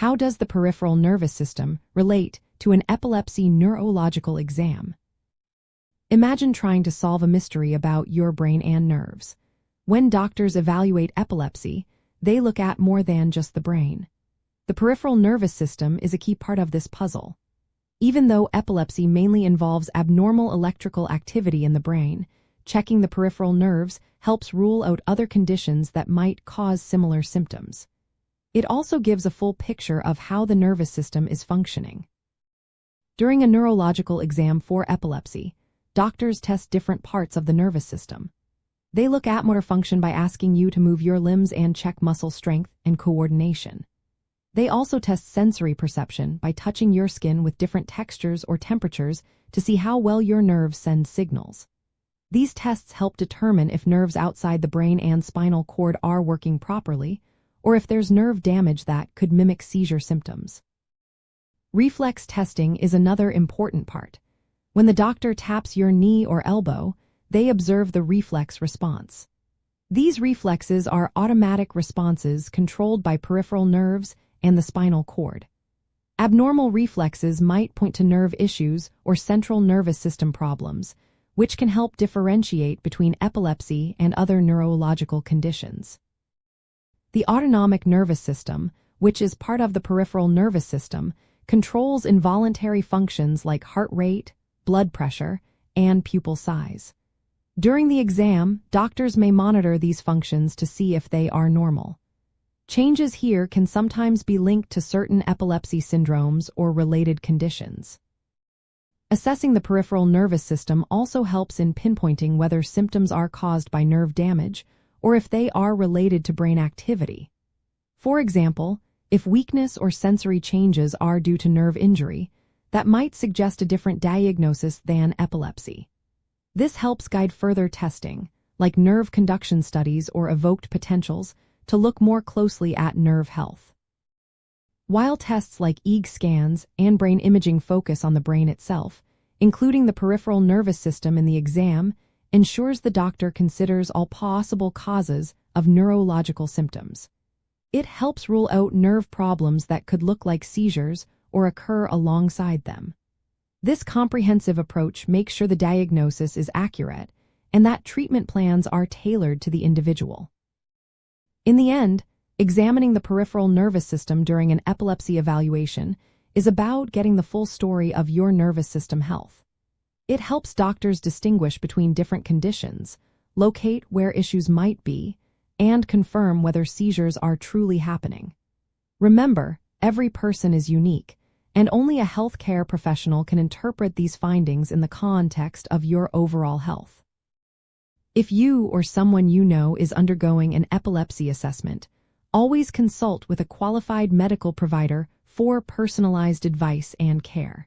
How does the peripheral nervous system relate to an epilepsy neurological exam? Imagine trying to solve a mystery about your brain and nerves. When doctors evaluate epilepsy, they look at more than just the brain. The peripheral nervous system is a key part of this puzzle. Even though epilepsy mainly involves abnormal electrical activity in the brain, checking the peripheral nerves helps rule out other conditions that might cause similar symptoms. It also gives a full picture of how the nervous system is functioning. During a neurological exam for epilepsy, doctors test different parts of the nervous system. They look at motor function by asking you to move your limbs and check muscle strength and coordination. They also test sensory perception by touching your skin with different textures or temperatures to see how well your nerves send signals. These tests help determine if nerves outside the brain and spinal cord are working properly, or if there's nerve damage that could mimic seizure symptoms. Reflex testing is another important part. When the doctor taps your knee or elbow, they observe the reflex response. These reflexes are automatic responses controlled by peripheral nerves and the spinal cord. Abnormal reflexes might point to nerve issues or central nervous system problems, which can help differentiate between epilepsy and other neurological conditions. The autonomic nervous system, which is part of the peripheral nervous system, controls involuntary functions like heart rate, blood pressure, and pupil size. During the exam, doctors may monitor these functions to see if they are normal. Changes here can sometimes be linked to certain epilepsy syndromes or related conditions. Assessing the peripheral nervous system also helps in pinpointing whether symptoms are caused by nerve damage or if they are related to brain activity. For example, if weakness or sensory changes are due to nerve injury, that might suggest a different diagnosis than epilepsy. This helps guide further testing, like nerve conduction studies or evoked potentials, to look more closely at nerve health. While tests like EEG scans and brain imaging focus on the brain itself, including the peripheral nervous system in the exam ensures the doctor considers all possible causes of neurological symptoms. It helps rule out nerve problems that could look like seizures or occur alongside them. This comprehensive approach makes sure the diagnosis is accurate and that treatment plans are tailored to the individual. In the end, examining the peripheral nervous system during an epilepsy evaluation is about getting the full story of your nervous system health. It helps doctors distinguish between different conditions, locate where issues might be, and confirm whether seizures are truly happening. Remember, every person is unique, and only a healthcare professional can interpret these findings in the context of your overall health. If you or someone you know is undergoing an epilepsy assessment, always consult with a qualified medical provider for personalized advice and care.